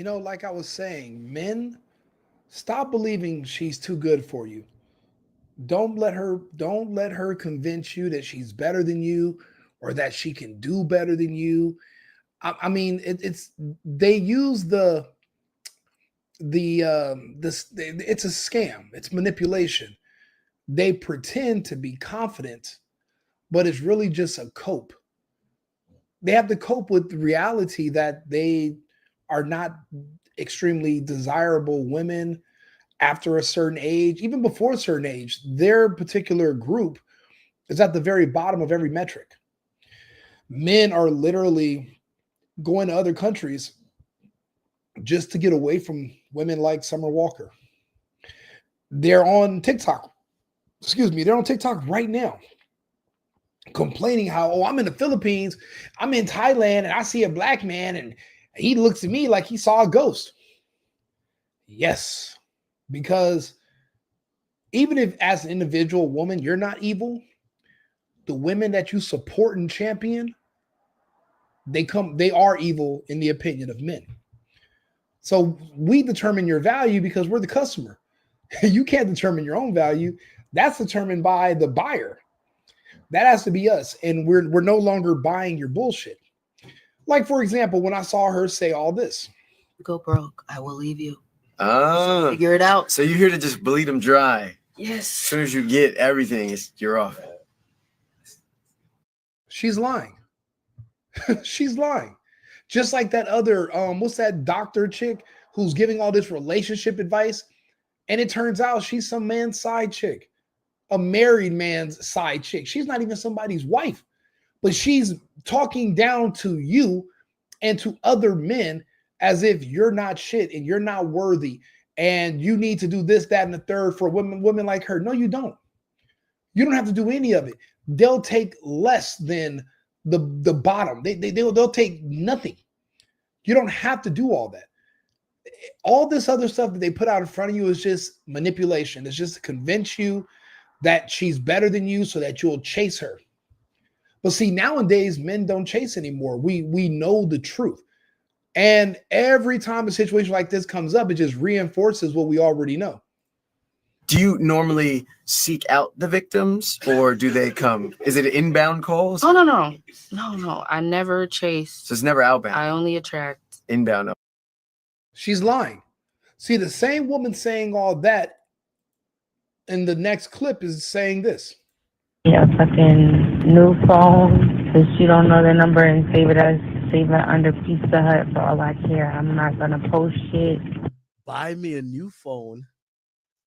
Like I was saying, men, stop believing she's too good for you. Don't let her convince you that she's better than you or that she can do better than you. I mean, it's they use it's a scam. It's manipulation. They pretend to be confident, but it's really just a cope. They have to cope with the reality that they are not extremely desirable women after a certain age, even before a certain age. Their particular group is at the very bottom of every metric. Men are literally going to other countries just to get away from women like Summer Walker. They're on TikTok. Excuse me, they're on TikTok right now complaining how, oh, I'm in the Philippines, I'm in Thailand, and I see a black man and he looks at me like he saw a ghost. Yes, because even if as an individual woman you're not evil, the women that you support and champion, they are evil in the opinion of men. So we determine your value because we're the customer. You can't determine your own value. That's determined by the buyer. That has to be us. And we're no longer buying your bullshit. Like, for example, when I saw her say all this. Go broke, I will leave you. Figure it out. So you're here to just bleed them dry. Yes. As soon as you get everything, you're off. She's lying. She's lying. Just like that other, what's that doctor chick who's giving all this relationship advice? And it turns out she's some man's side chick, a married man's side chick. She's not even somebody's wife, but she's talking down to you and to other men as if you're not shit and you're not worthy and you need to do this, that, and the third for women like her. No, you don't. You don't have to do any of it. They'll take less than the bottom. They'll take nothing. You don't have to do all that. All this other stuff that they put out in front of you is just manipulation. It's just to convince you that she's better than you so that you'll chase her. But see, nowadays, men don't chase anymore. We know the truth. And every time a situation like this comes up, it just reinforces what we already know. Do you normally seek out the victims or do they come? Is it inbound calls? Oh, no. I never chase. So it's never outbound. I only attract. Inbound. She's lying. See, the same woman saying all that in the next clip is saying this. Yeah, fucking new phone, because you don't know the number and save it under Pizza Hut for all I care. I'm not going to post shit. Buy me a new phone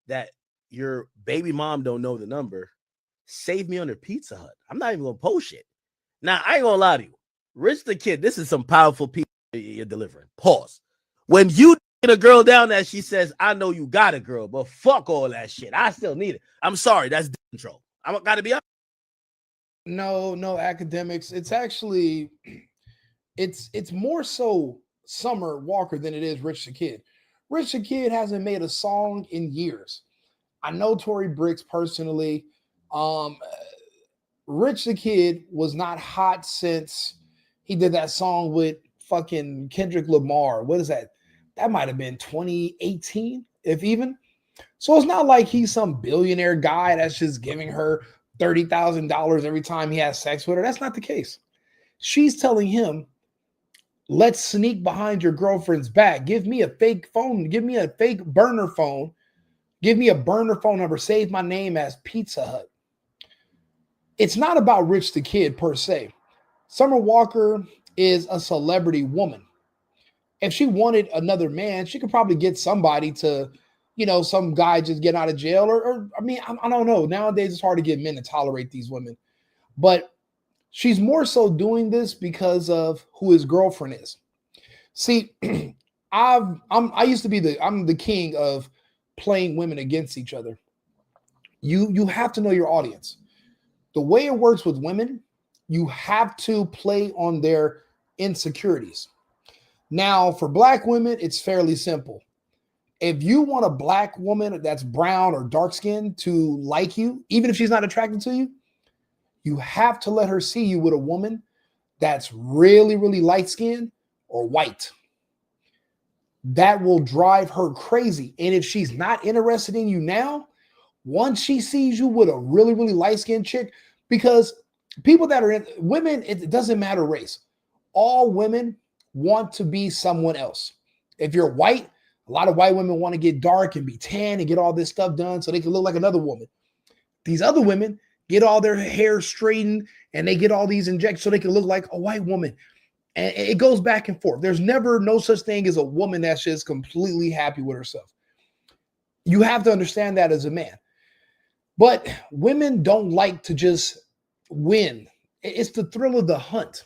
that your baby mom don't know the number. Save me under Pizza Hut. I'm not even going to post shit. Now, I ain't going to lie to you. Rich the Kid, this is some powerful pizza you're delivering. Pause. When you get a girl down there, she says, I know you got a girl, but fuck all that shit. I still need it. I'm sorry. That's control. I'm got to be honest. No, academics. It's actually, it's more so Summer Walker than it is Rich the Kid. Rich the Kid hasn't made a song in years. I know Tori Brixx personally. Rich the Kid was not hot since he did that song with fucking Kendrick Lamar. What is that? That might have been 2018, if even. So it's not like he's some billionaire guy that's just giving her $30,000 every time he has sex with her. That's not the case. She's telling him, let's sneak behind your girlfriend's back. Give me a fake phone. Give me a fake burner phone. Give me a burner phone number. Save my name as Pizza Hut. It's not about Rich the Kid per se. Summer Walker is a celebrity woman. If she wanted another man, she could probably get somebody to, some guy just getting out of jail. Or I don't know. Nowadays, it's hard to get men to tolerate these women. But she's more so doing this because of who his girlfriend is. See, I'm the king of playing women against each other. You have to know your audience. The way it works with women, you have to play on their insecurities. Now, for black women, it's fairly simple. If you want a black woman that's brown or dark skinned to like you, even if she's not attracted to you, you have to let her see you with a woman that's really, really light skinned or white. that will drive her crazy. And if she's not interested in you now, once she sees you with a really, really light-skinned chick, because people that are in women, it doesn't matter race. All women want to be someone else. If you're white, a lot of white women want to get dark and be tan and get all this stuff done so they can look like another woman. These other women get all their hair straightened and they get all these injections so they can look like a white woman. And it goes back and forth. There's never no such thing as a woman that's just completely happy with herself. You have to understand that as a man. But women don't like to just win. It's the thrill of the hunt.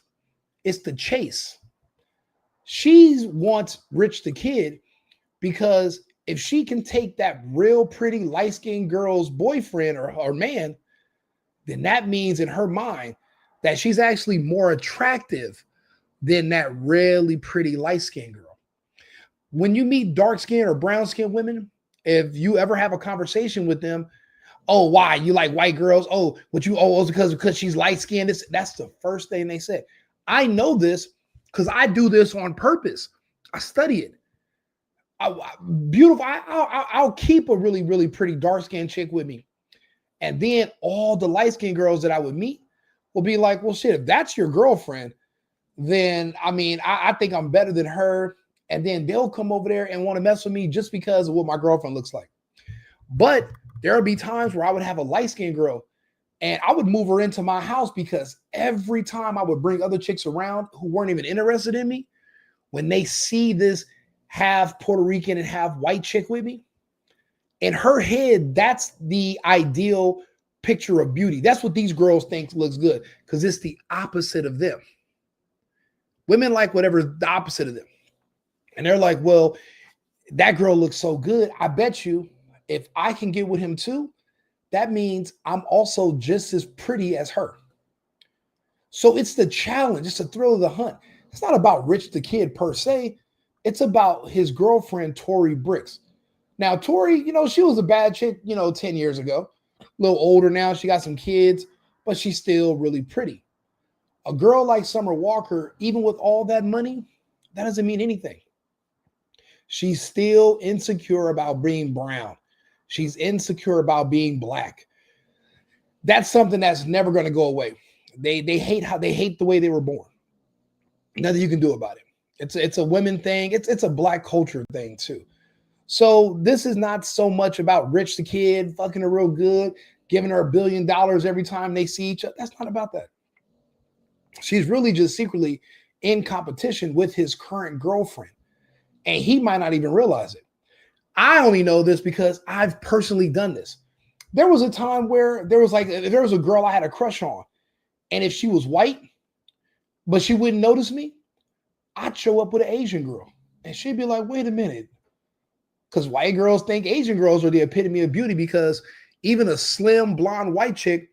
It's the chase. She wants Rich the Kid because if she can take that real pretty light-skinned girl's boyfriend or man, then that means in her mind that she's actually more attractive than that really pretty light-skinned girl. When you meet dark-skinned or brown-skinned women, if you ever have a conversation with them, oh, why? You like white girls? Oh, what you, oh, it's because she's light-skinned. That's the first thing they say. I know this because I do this on purpose. I study it. Beautiful. I'll keep a really, really pretty dark-skinned chick with me. And then all the light-skinned girls that I would meet will be like, well, shit, if that's your girlfriend, then, I mean, I think I'm better than her. And then they'll come over there and want to mess with me just because of what my girlfriend looks like. But there would be times where I would have a light-skinned girl and I would move her into my house because every time I would bring other chicks around who weren't even interested in me, when they see this half Puerto Rican and half white chick with me, in her head, that's the ideal picture of beauty. That's what these girls think looks good because it's the opposite of them. Women like whatever's the opposite of them. And they're like, well, that girl looks so good. I bet you if I can get with him too, that means I'm also just as pretty as her. So it's the challenge. It's the thrill of the hunt. It's not about Rich the Kid per se. It's about his girlfriend, Tori Brixx. Now, Tori, she was a bad chick, 10 years ago. A little older now. She got some kids, but she's still really pretty. A girl like Summer Walker, even with all that money, that doesn't mean anything. She's still insecure about being brown. She's insecure about being black. That's something that's never going to go away. They hate the way they were born. Nothing you can do about it. It's a women thing. It's a black culture thing too. So this is not so much about Rich the Kid fucking her real good, giving her $1 billion every time they see each other. That's not about that. She's really just secretly in competition with his current girlfriend. And he might not even realize it. I only know this because I've personally done this. There was a time where there was a girl I had a crush on. And if she was white, but she wouldn't notice me, I'd show up with an Asian girl. And she'd be like, wait a minute. Because white girls think Asian girls are the epitome of beauty because even a slim, blonde, white chick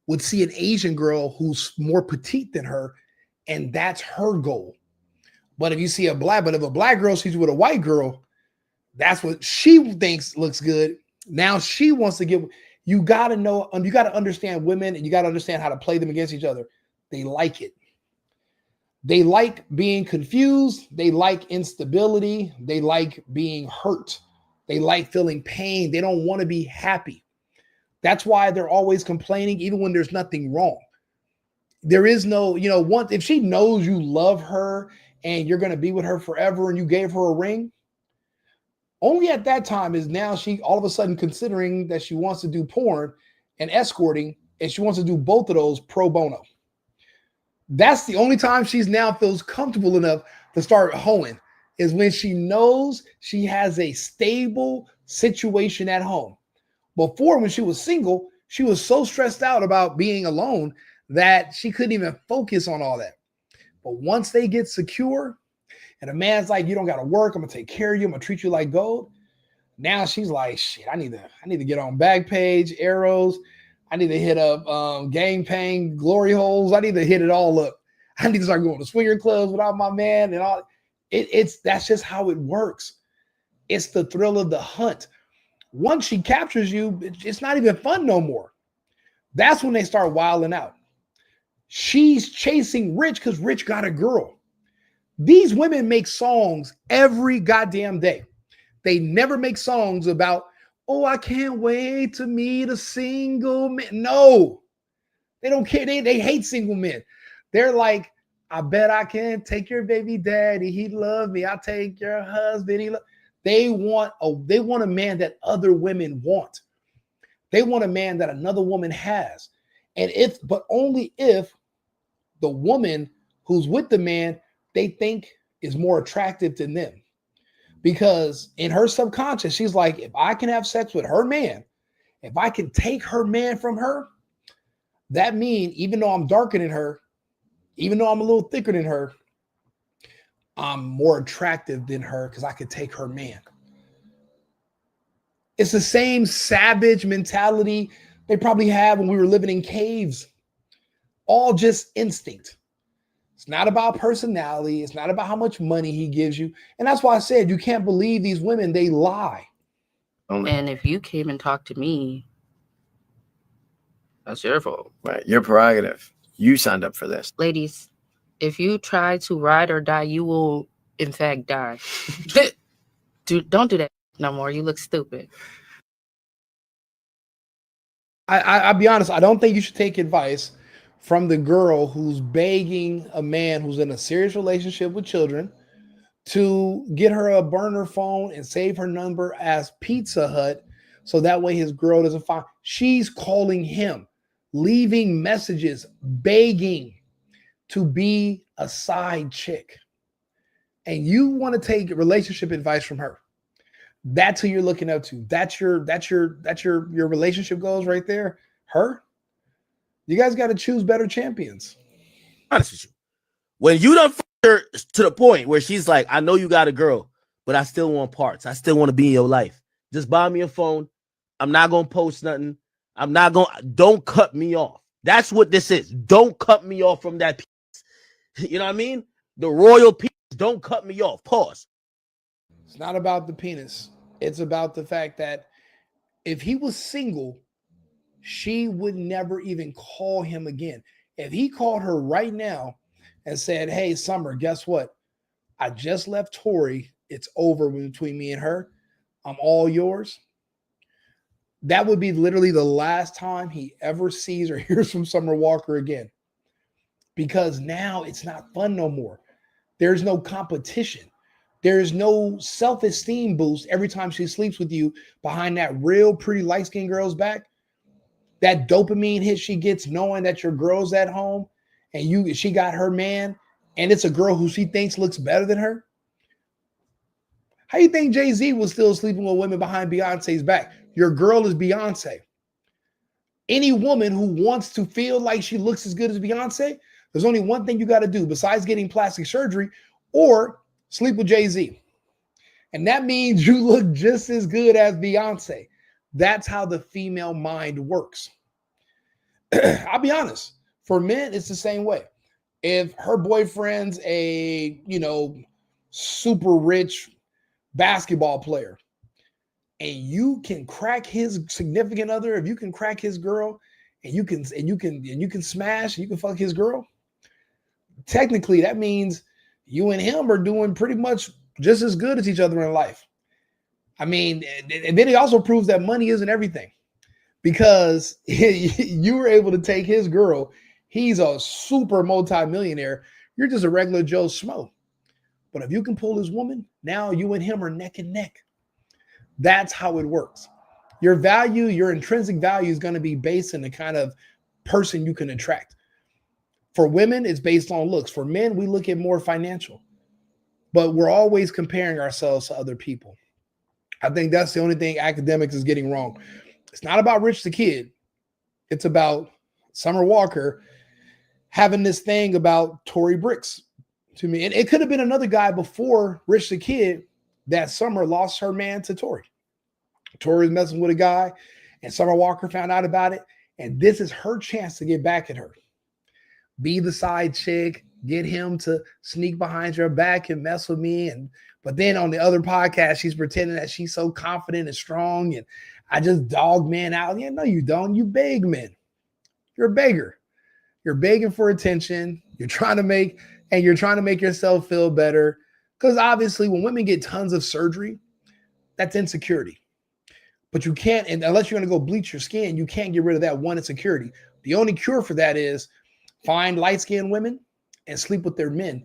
would see an Asian girl who's more petite than her, and that's her goal. But if a black girl sees you with a white girl, that's what she thinks looks good. Now she wants to get, you got to understand women and you got to understand how to play them against each other. They like it. They like being confused. They like instability. They like being hurt. They like feeling pain. They don't want to be happy. That's why they're always complaining, even when there's nothing wrong. There is no, if she knows you love her and you're going to be with her forever and you gave her a ring, only at that time is now she all of a sudden considering that she wants to do porn and escorting, and she wants to do both of those pro bono. That's the only time she's now feels comfortable enough to start hoeing is when she knows she has a stable situation at home. Before, when she was single, she was so stressed out about being alone that she couldn't even focus on all that. But once they get secure and a man's like, you don't got to work, I'm going to take care of you, I'm going to treat you like gold. Now she's like, shit, I need to get on Backpage, Arrows. I need to hit up Gang Pang, Glory Holes. I need to hit it all up. I need to start going to swinger clubs without my man and all. That's just how it works. It's the thrill of the hunt. Once she captures you, it's not even fun no more. That's when they start wilding out. She's chasing Rich because Rich got a girl. These women make songs every goddamn day. They never make songs about, oh, I can't wait to meet a single man. No, they don't care. They hate single men. They're like, I bet I can take your baby daddy. He love me. I'll take your husband. They want a man that other women want. They want a man that another woman has. But only if the woman who's with the man they think is more attractive than them. Because in her subconscious, she's like, if I can have sex with her man, if I can take her man from her, that means even though I'm darker than her, even though I'm a little thicker than her, I'm more attractive than her because I could take her man. It's the same savage mentality they probably had when we were living in caves. All just instinct. It's not about personality. It's not about how much money he gives you. And that's why I said you can't believe these women. They lie. And if you came and talked to me, that's your fault. Right. Your prerogative. You signed up for this. Ladies, if you try to ride or die, you will, in fact, die. Don't do that no more. You look stupid. I'll be honest. I don't think you should take advice from the girl who's begging a man who's in a serious relationship with children to get her a burner phone and save her number as Pizza Hut so that way his girl doesn't find. She's calling him, leaving messages, begging to be a side chick. And you want to take relationship advice from her. That's who you're looking up to. That's your relationship goals right there. Her. You guys got to choose better champions. Honest with you. When you done her to the point where she's like, I know you got a girl, but I still want parts. I still want to be in your life. Just buy me a phone. I'm not going to post nothing. Don't cut me off. That's what this is. Don't cut me off from that piece. You know what I mean? The royal piece. Don't cut me off. Pause. It's not about the penis. It's about the fact that if he was single, she would never even call him again. If he called her right now and said, hey, Summer, guess what? I just left Tori. It's over between me and her. I'm all yours. That would be literally the last time he ever sees or hears from Summer Walker again. Because now it's not fun no more. There's no competition. There's no self-esteem boost every time she sleeps with you behind that real pretty light-skinned girl's back. That dopamine hit she gets knowing that your girl's at home and she got her man and it's a girl who she thinks looks better than her. How do you think Jay-Z was still sleeping with women behind Beyonce's back? Your girl is Beyonce. Any woman who wants to feel like she looks as good as Beyonce, there's only one thing you got to do besides getting plastic surgery or sleep with Jay-Z. And that means you look just as good as Beyonce. That's how the female mind works. I'll be honest. For men, it's the same way. If her boyfriend's a, super rich basketball player and you can crack his significant other, if you can crack his girl and you can smash, you can fuck his girl, technically that means you and him are doing pretty much just as good as each other in life. I mean, and then he also proves that money isn't everything because you were able to take his girl. He's a super multimillionaire. You're just a regular Joe Schmo. But if you can pull his woman, now you and him are neck and neck. That's how it works. Your value, your intrinsic value is going to be based on the kind of person you can attract. For women, it's based on looks. For men, we look at more financial. But we're always comparing ourselves to other people. I think that's the only thing Akademiks is getting wrong. It's not about Rich the Kid. It's about Summer Walker having this thing about Tori Brixx to me. And it could have been another guy before Rich the Kid that Summer lost her man to Tori. Tori was messing with a guy and Summer Walker found out about it. And this is her chance to get back at her. Be the side chick, get him to sneak behind your back and mess with me. But then on the other podcast, she's pretending that she's so confident and strong. And I just dog men out. Yeah, no, you don't. You beg men. You're a beggar. You're begging for attention. You're trying to make and you're trying to make yourself feel better. Because obviously, when women get tons of surgery, that's insecurity. But you can't, and unless you're going to go bleach your skin, you can't get rid of that one insecurity. The only cure for that is find light-skinned women and sleep with their men.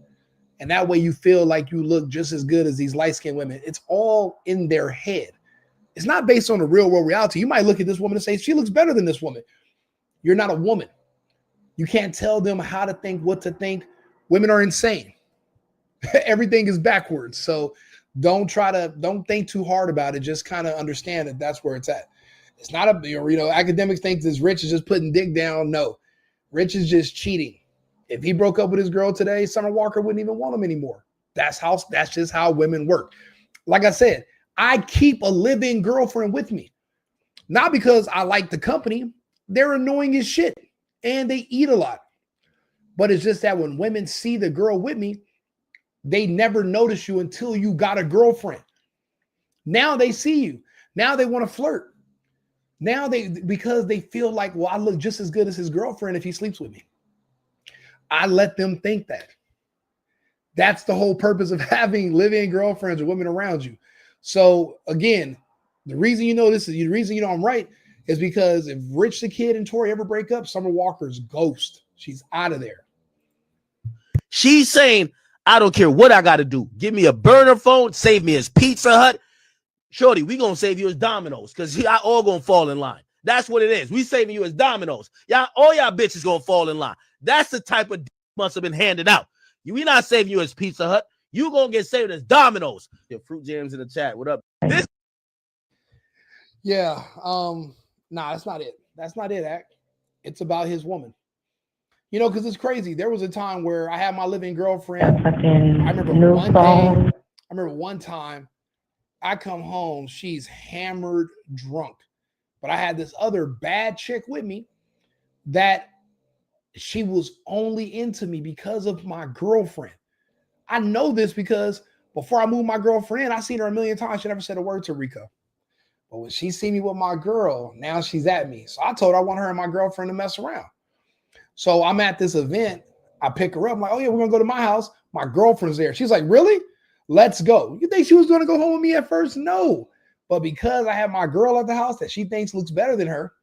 And that way you feel like you look just as good as these light-skinned women. It's all in their head. It's not based on the real world reality. You might look at this woman and say, she looks better than this woman. You're not a woman. You can't tell them how to think, what to think. Women are insane. Everything is backwards. So don't think too hard about it. Just kind of understand that that's where it's at. It's not academics think this Rich is just putting dick down. No, Rich is just cheating. If he broke up with his girl today, Summer Walker wouldn't even want him anymore. That's just how women work. Like I said, I keep a living girlfriend with me. Not because I like the company. They're annoying as shit and they eat a lot. But it's just that when women see the girl with me, they never notice you until you got a girlfriend. Now they see you. Now they want to flirt. Now because they feel like, well, I look just as good as his girlfriend if he sleeps with me. I let them think that. That's the whole purpose of having live-in girlfriends or women around you. So again, the reason the reason you know I'm right is because if Rich the Kid and Tori ever break up, Summer Walker's ghost. She's out of there. She's saying, I don't care what I got to do. Give me a burner phone, save me his Pizza Hut. Shorty, we going to save you as Domino's because y'all all going to fall in line. That's what it is. We saving you as Domino's. All y'all bitches going to fall in line. That's the type of must have been handed out. We not saving you as Pizza Hut. You going to get saved as Domino's. Your Fruit Jams in the chat. What up? Yeah. That's not it. That's not it, Act. It's about his woman. Because it's crazy. There was a time where I had my living girlfriend. I remember one time I come home, she's hammered drunk. But I had this other bad chick with me that she was only into me because of my girlfriend. I know this because before I moved my girlfriend in, I seen her a million times. She never said a word to Rico. But when she see me with my girl, now she's at me. So I told her I want her and my girlfriend to mess around. So I'm at this event. I pick her up. I'm like, oh yeah, we're going to go to my house. My girlfriend's there. She's like, really? Let's go. You think she was going to go home with me at first? No. But because I have my girl at the house that she thinks looks better than her,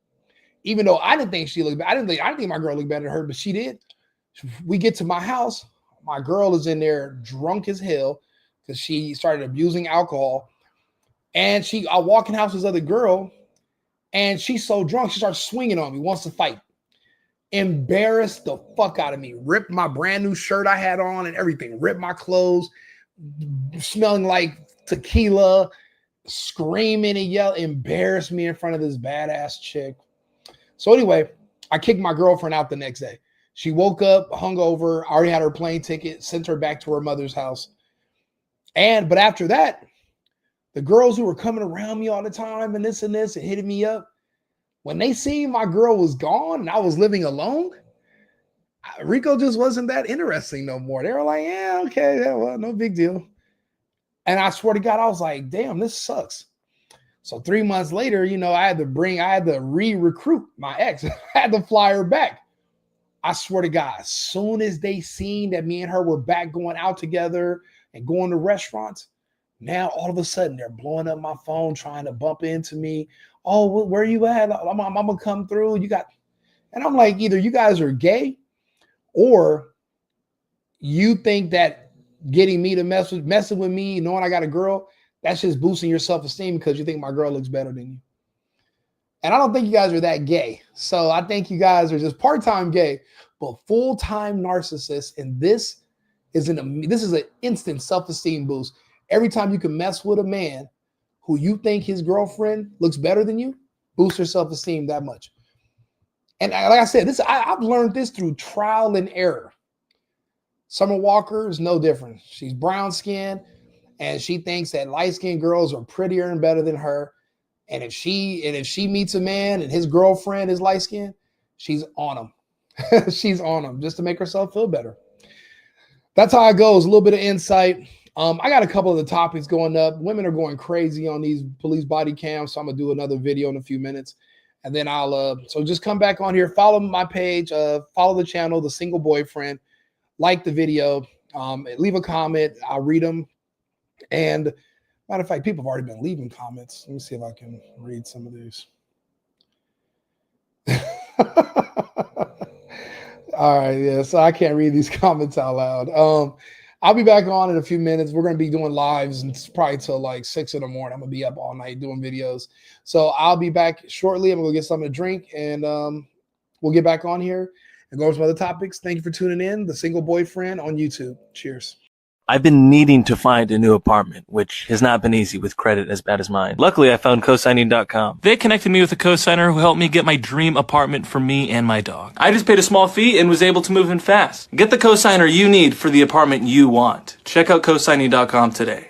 even though I didn't think she looked better, I didn't think my girl looked better than her, but she did. We get to my house. My girl is in there drunk as hell because she started abusing alcohol. And I walk in the house with this other girl, and she's so drunk, she starts swinging on me, wants to fight. Embarrassed the fuck out of me. Ripped my brand new shirt I had on and everything. Ripped my clothes, smelling like tequila, screaming and yelling. Embarrassed me in front of this badass chick. So anyway, I kicked my girlfriend out the next day. She woke up hungover. I already had her plane ticket, sent her back to her mother's house. But after that, the girls who were coming around me all the time and this and hitting me up, when they seen my girl was gone and I was living alone, Rico just wasn't that interesting no more. They were like, yeah, okay, yeah, well, no big deal. And I swear to God, I was like, damn, this sucks. So 3 months later, I had to re-recruit my ex. I had to fly her back. I swear to God, as soon as they seen that me and her were back going out together and going to restaurants, now all of a sudden they're blowing up my phone, trying to bump into me. Oh, where you at? I'm gonna come through. And I'm like, either you guys are gay or you think that getting me to messing with me, knowing I got a girl, that's just boosting your self-esteem because you think my girl looks better than you. And I don't think you guys are that gay. So I think you guys are just part-time gay, but full-time narcissists. And this is an instant self-esteem boost. Every time you can mess with a man who you think his girlfriend looks better than you, boost your self-esteem that much. And like I said, I've learned this through trial and error. Summer Walker is no different. She's brown skinned and she thinks that light-skinned girls are prettier and better than her. And if she meets a man and his girlfriend is light-skinned, she's on him. She's on him just to make herself feel better. That's how it goes. A little bit of insight. I got a couple of the topics going up. Women are going crazy on these police body cams, so I'm gonna do another video in a few minutes, and then I'll so just come back on here, follow my page, follow the channel, The Single Boyfriend. like the video, leave a comment. I'll read them. And matter of fact, people have already been leaving comments. Let me see if I can read some of these. All right, yeah. So I can't read these comments out loud. I'll be back on in a few minutes. We're gonna be doing lives and it's probably till like 6 in the morning. I'm gonna be up all night doing videos. So I'll be back shortly. I'm gonna go get something to drink and we'll get back on here and go over some other topics. Thank you for tuning in. The Single Boyfriend on YouTube. Cheers. I've been needing to find a new apartment, which has not been easy with credit as bad as mine. Luckily, I found cosigning.com. They connected me with a cosigner who helped me get my dream apartment for me and my dog. I just paid a small fee and was able to move in fast. Get the cosigner you need for the apartment you want. Check out cosigning.com today.